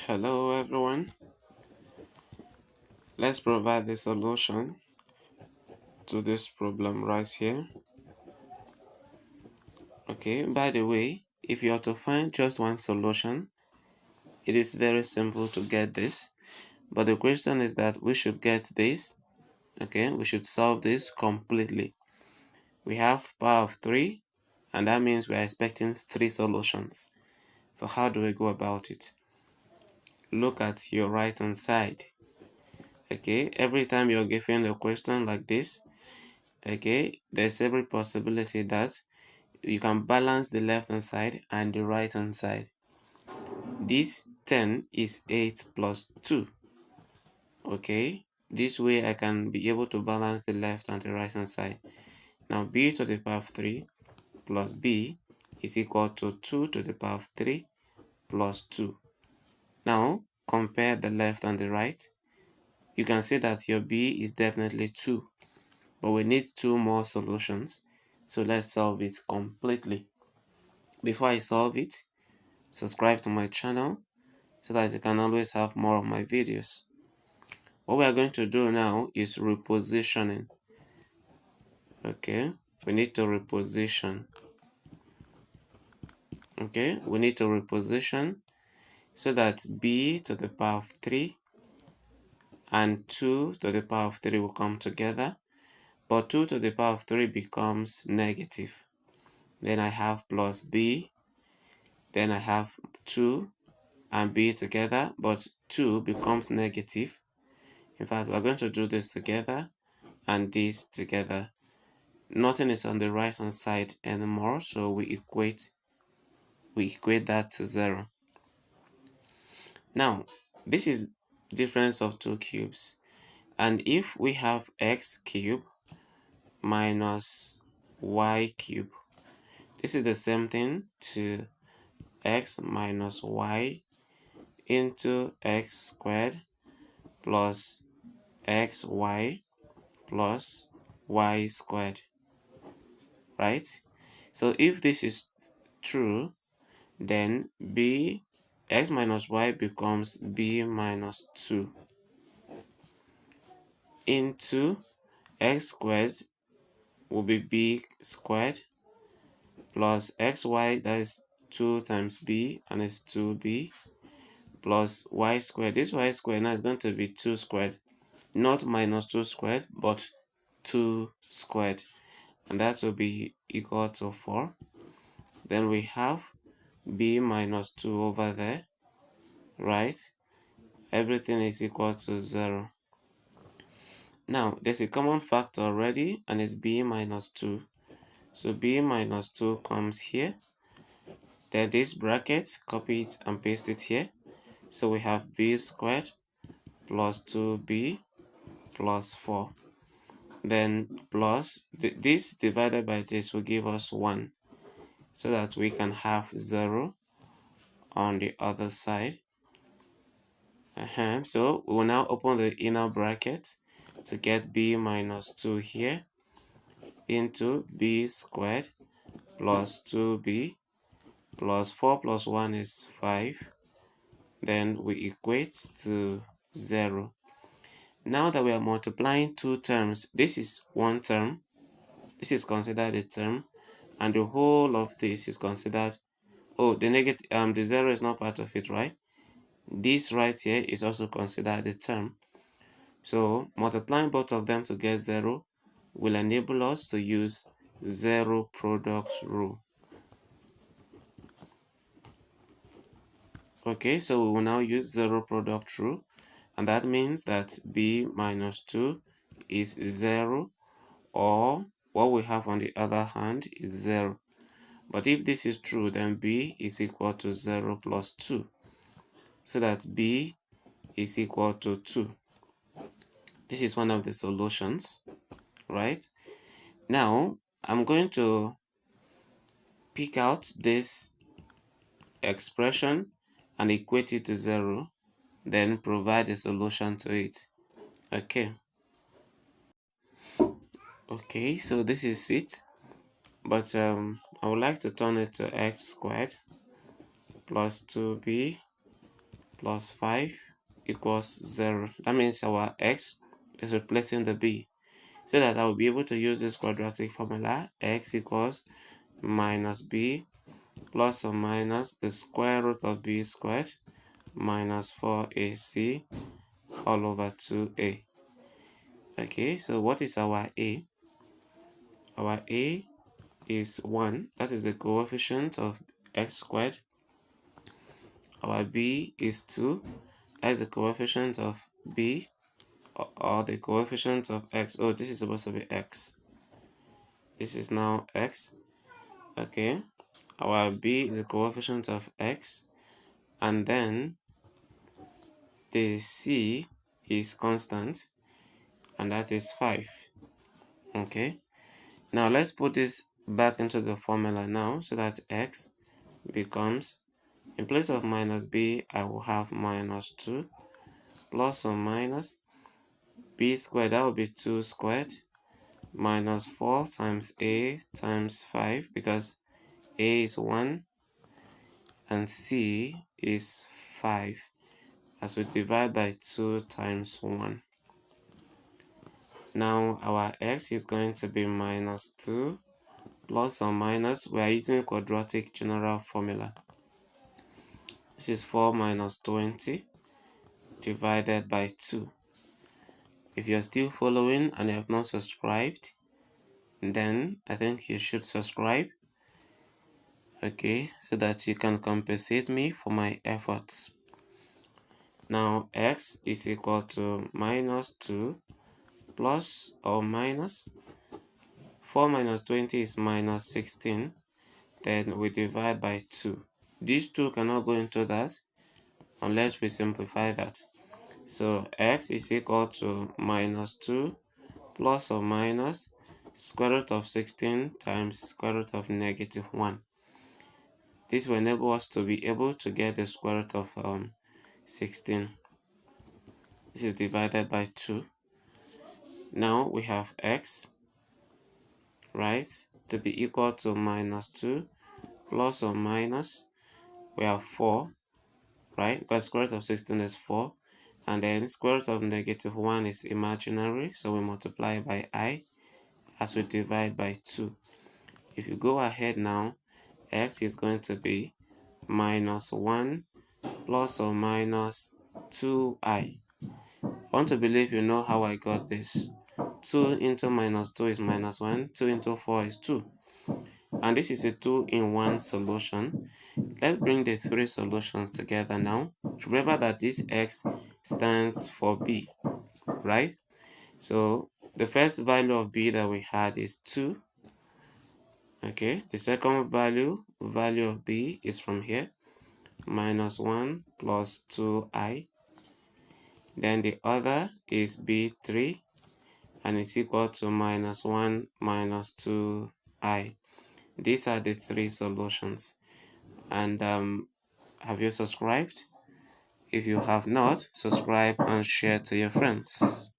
Hello everyone, let's provide the solution to this problem right here. Okay, by the way, if you are to find just one solution, it is very simple to get this, but the question is that we should get this. Okay, we should solve this completely. We have power of 3, and that means we are expecting 3 solutions. So how do we go about it? Look at your right hand side. Okay, every time you're given a question like this, okay, there's every possibility that you can balance the left hand side and the right hand side. This 10 is 8 plus 2. Okay, this way I can be able to balance the left and the right hand side. Now b to the power of 3 plus b is equal to 2 to the power of 3 plus 2. Now compare the left and the right. You can see that your b is definitely 2, but we need 2 more solutions. So let's solve it completely. Before I solve it, subscribe to my channel so that you can always have more of my videos. What we are going to do now is repositioning. Okay, we need to reposition. Okay, we need to reposition so that b to the power of 3 and 2 to the power of 3 will come together, but 2 to the power of 3 becomes negative. Then I have plus b, then I have 2 and b together, but 2 becomes negative. In fact, we're going to do this together and this together. Nothing is on the right hand side anymore, so we equate that to 0. Now this is difference of 2 cubes, and if we have x cube minus y cube, this is the same thing to x minus y into x squared plus xy plus y squared, right? So if this is true, then b x minus y becomes b minus 2 into x squared will be b squared plus xy, that is 2 times b, and it's 2b plus y squared. This y squared now is going to be 2 squared, not minus 2 squared, but 2 squared, and that will be equal to 4. Then we have b minus 2 over there, right? Everything is equal to 0. Now there's a common factor already, and it's b minus 2. So b minus 2 comes here. Then this bracket, copy it and paste it here. So we have b squared plus 2b plus 4. Then plus this divided by this will give us 1, so that we can have 0 on the other side. So we will now open the inner bracket to get b minus 2 here into b squared plus 2b plus 4 plus 1 is 5. Then we equate to 0. Now that we are multiplying two terms, this is one term, this is considered a term, and the whole of this is considered, oh, the negative, the 0 is not part of it, right? This right here is also considered a term. So multiplying both of them to get 0 will enable us to use zero product rule. Okay, so we will now use zero product rule, and that means that b minus 2 is 0, or what we have on the other hand is 0. But if this is true, then b is equal to 0 plus 2, so that b is equal to 2. This is one of the solutions, right? Now I'm going to pick out this expression and equate it to 0, then provide a solution to it. Okay, so this is it, but I would like to turn it to x squared plus 2b plus 5 equals 0. That means our x is replacing the b, so that I will be able to use this quadratic formula. X equals minus b plus or minus the square root of b squared minus 4ac all over 2a. Okay, so what is our a? Our a is 1. That is the coefficient of x squared. Our b is 2. That is the coefficient of b, or the coefficient of x. Oh, this is supposed to be x. This is now x. Okay, our b is the coefficient of x, and then the c is constant, and that is 5. Okay, now let's put this back into the formula now, so that x becomes, in place of minus b, I will have minus 2 plus or minus b squared. That will be 2 squared minus 4 times a times 5, because a is 1 and c is 5, as we divide by 2 times 1. Now our x is going to be minus 2 plus or minus, we are using quadratic general formula. This is 4 minus 20 divided by 2. If you're still following and you have not subscribed, then I think you should subscribe, okay, so that you can compensate me for my efforts. Now x is equal to minus 2 plus or minus 4 minus 20 is minus 16. Then we divide by 2. These two cannot go into that unless we simplify that. So x is equal to minus 2 plus or minus square root of 16 times square root of negative 1. This will enable us to be able to get the square root of 16. This is divided by 2. Now we have x, right, to be equal to minus 2 plus or minus, we have 4, right, because square root of 16 is 4, and then square root of negative 1 is imaginary, so we multiply by I as we divide by 2. If you go ahead now, x is going to be minus 1 plus or minus 2i. I want to believe you know how I got this. 2 into minus 2 is minus 1, 2 into 4 is 2. And this is a 2-in-1 solution. Let's bring the three solutions together now. Remember that this x stands for b, right? So the first value of b that we had is 2. Okay, the second value of b is from here, minus 1 plus 2i. Then the other is b3, and it's equal to minus 1 minus 2i. These are the three solutions. And have you subscribed? If you have not, subscribe and share to your friends.